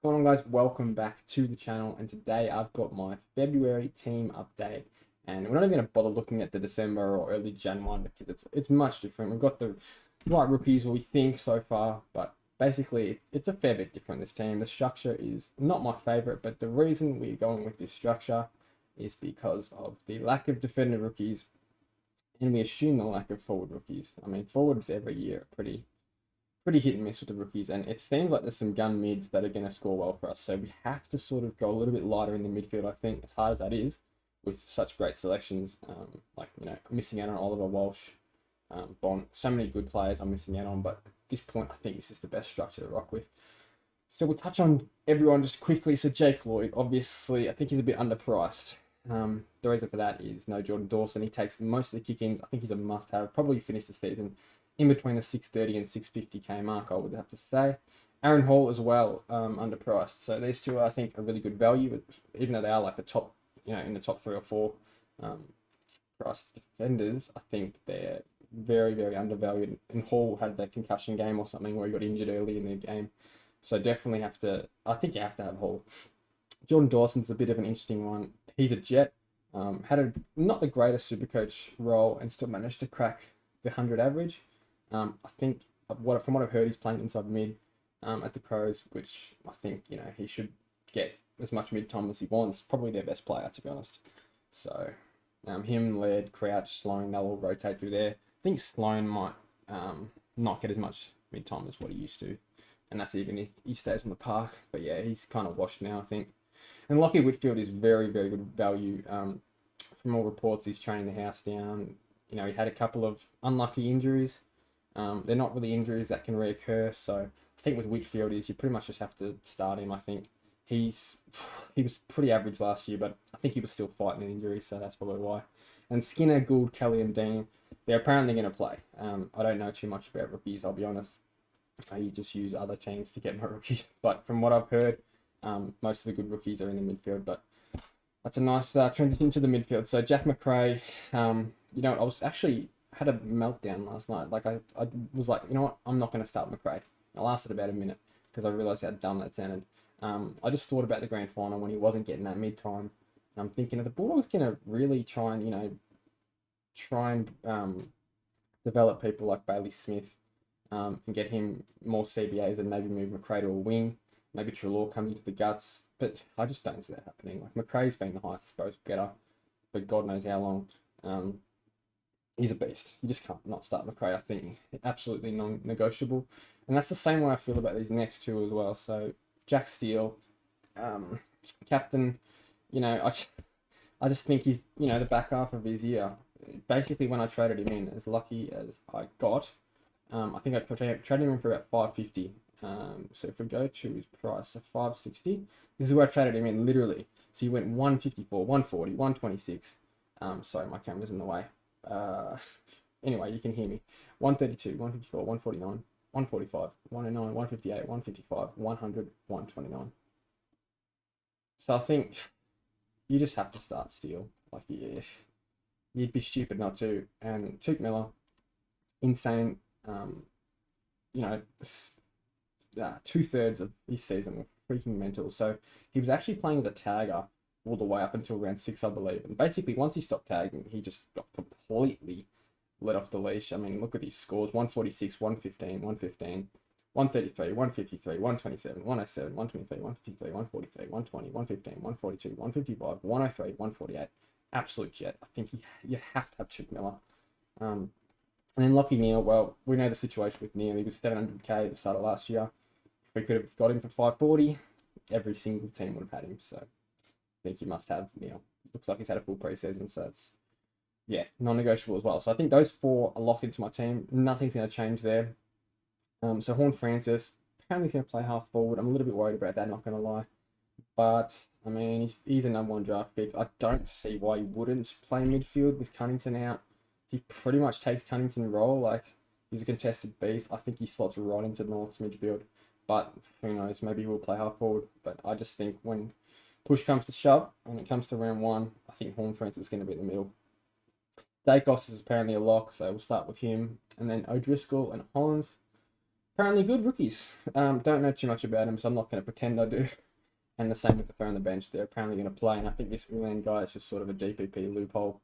What's going on, guys? Welcome back to the channel, and today I've got my February team update. And we're not even going to bother looking at the December or early Jan one because it's much different. We've got the right rookies, what we think so far, but basically it's a fair bit different. This team, the structure is not my favorite, but the reason we're going with this structure is because of the lack of defender rookies, and we assume the lack of forward rookies. I mean, forwards every year are pretty hit and miss with the rookies, and it seems like there's some gun mids that are going to score well for us. So we have to sort of go a little bit lighter in the midfield, I think, as hard as that is, with such great selections. Missing out on Oliver Walsh, Bond, so many good players I'm missing out on, but at this point, I think this is the best structure to rock with. So we'll touch on everyone just quickly. So Jake Lloyd, obviously, I think he's a bit underpriced. The reason for that is no Jordan Dawson. He takes most of the kick-ins. I think he's a must-have. Probably finished the season in between the 630 and 650k mark, I would have to say. Aaron Hall as well, underpriced. So these two, I think, are really good value, even though they are like the top, in the top 3 or 4 priced defenders. I think they're very, very undervalued. And Hall had that concussion game or something where he got injured early in the game. So definitely I think you have to have Hall. Jordan Dawson's a bit of an interesting one. He's a Jet. Had not the greatest super coach role and still managed to crack the 100 average. I think from what I've heard, he's playing inside mid at the Crows, which I think he should get as much mid time as he wants. Probably their best player, to be honest. So him, Laird, Crouch, Sloan, they'll all rotate through there. I think Sloan might not get as much mid time as what he used to, and that's even if he stays on the park. But yeah, he's kind of washed now, I think. And Lockie Whitfield is very, very good value. From all reports, he's training the house down. He had a couple of unlucky injuries. They're not really injuries that can reoccur. So I think with Whitfield is you pretty much just have to start him. I think he was pretty average last year, but I think he was still fighting an injury, so that's probably why. And Skinner, Gould, Kelly, and Dean, they're apparently going to play. I don't know too much about rookies, I'll be honest. I just use other teams to get my rookies, but from what I've heard, most of the good rookies are in the midfield. But that's a nice transition to the midfield. So Jack Macrae, I was actually had a meltdown last night. Like I was like, I'm not going to start Macrae. It lasted about a minute because I realised how dumb that sounded. I just thought about the grand final when he wasn't getting that mid time. I'm thinking, are the Bulldogs going to really try and develop people like Bailey Smith and get him more CBAs and maybe move Macrae to a wing? Maybe Treloar comes into the guts, but I just don't see that happening. Like Macrae's been the highest disposed getter for God knows how long. He's a beast. You just can't not start Macrae. I think absolutely non-negotiable, and that's the same way I feel about these next two as well. So Jack Steele, captain. I just think he's the back half of his year. Basically, when I traded him in, as lucky as I got, I think I traded him in for about 550. So if we go to his price of 560, this is where I traded him in literally. So he went 154, 140, 126. Sorry, my camera's in the way. Anyway, you can hear me. 132, 154, 149, 145, 109, 158, 155, 100, 129. So I think you just have to start Steele. Like, you'd be stupid not to. And Tuke Miller, insane. You know, 2/3 of his season were freaking mental. So he was actually playing as a tagger all the way up until round 6, I believe. And basically, once he stopped tagging, he just got completely let off the leash. I mean, look at his scores: 146, 115, 115, 133, 153, 127, 107, 123, 153, 143, 120, 115, 142, 155, 103, 148. Absolute jet. I think you have to have Chip Miller. And then Lockie Neal, well, we know the situation with Neal. He was 700k at the start of last year. If we could have got him for 540, every single team would have had him. So I think you must have Neal. Looks like he's had a full preseason, so it's, non-negotiable as well. So I think those 4 are locked into my team. Nothing's going to change there. So Horne-Francis, apparently he's going to play half forward. I'm a little bit worried about that, not going to lie. But, I mean, he's a number 1 draft pick. I don't see why he wouldn't play midfield with Cunnington out. He pretty much takes Cunnington's role. Like, he's a contested beast. I think he slots right into North's midfield. But who knows? Maybe he will play half forward. But I just think when push comes to shove and it comes to round 1, I think Horne-Francis is going to be in the middle. Dacos is apparently a lock, so we'll start with him. And then O'Driscoll and Hollins. apparently good rookies. Don't know too much about them, so I'm not going to pretend I do. And the same with the throw on the bench. They're apparently going to play, and I think this Ulan guy is just sort of a DPP loophole.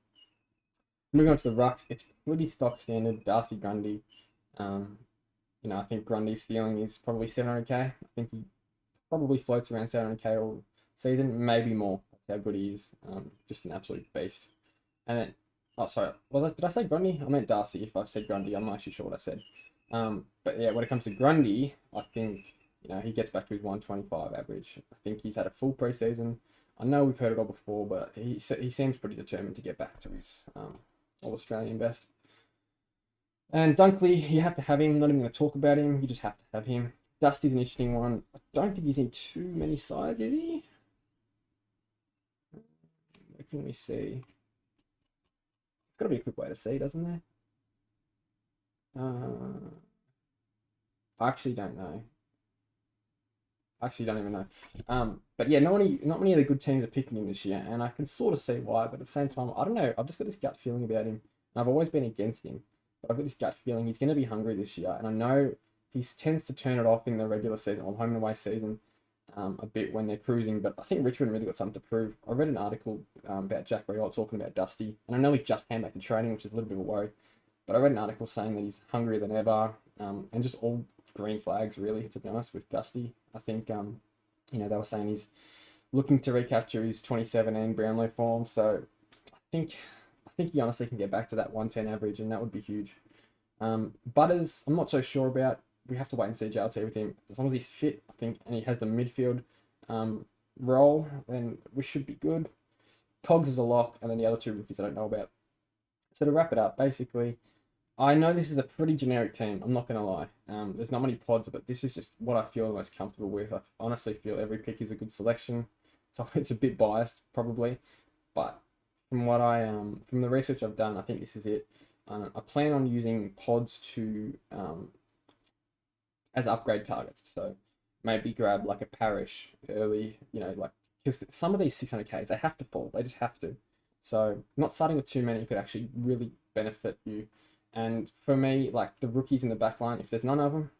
Moving on to the rucks, it's pretty stock standard. Darcy Grundy. I think Grundy's ceiling is probably 700k. I think he probably floats around 700k all season, maybe more. That's how good he is. Just an absolute beast. And then, oh sorry, did I say Grundy? I meant Darcy. If I said Grundy, I'm not actually sure what I said. But yeah, when it comes to Grundy, I think he gets back to his 125 average. I think he's had a full preseason. I know we've heard it all before, but he seems pretty determined to get back to his All Australian best. And Dunkley, you have to have him. Not even going to talk about him. You just have to have him. Dusty's an interesting one. I don't think he's in too many sides, is he? What can we see? It's got to be a quick way to see, doesn't there? I actually don't know. I actually don't even know. But yeah, not many of the good teams are picking him this year, and I can sort of see why. But at the same time, I don't know. I've just got this gut feeling about him. And I've always been against him, but I've got this gut feeling he's going to be hungry this year, and I know he tends to turn it off in the regular season or home and away season a bit when they're cruising. But I think Richmond really got something to prove. I read an article about Jack Riot talking about Dusty, and I know he just came back to training, which is a little bit of a worry. But I read an article saying that he's hungrier than ever, and just all green flags really, to be honest, with Dusty. I think they were saying he's looking to recapture his 2017 Brownlow form, so I think he honestly can get back to that 110 average, and that would be huge. Butters, I'm not so sure about. We have to wait and see JLT with him. As long as he's fit, I think, and he has the midfield role, then we should be good. Cogs is a lock, and then the other two rookies I don't know about. So to wrap it up, basically, I know this is a pretty generic team. I'm not going to lie. There's not many pods, but this is just what I feel most comfortable with. I honestly feel every pick is a good selection. So it's a bit biased, probably, but from what from the research I've done, I think this is it. I plan on using pods to as upgrade targets. So maybe grab like a Parish early, because some of these 600Ks, they have to fall. They just have to. So not starting with too many could actually really benefit you. And for me, like the rookies in the back line, if there's none of them,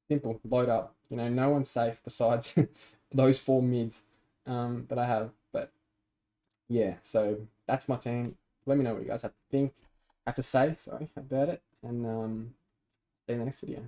simple, load up. No one's safe besides those four mids that I have. But yeah, so that's my team. Let me know what you guys have to say, sorry, about it. And see you in the next video.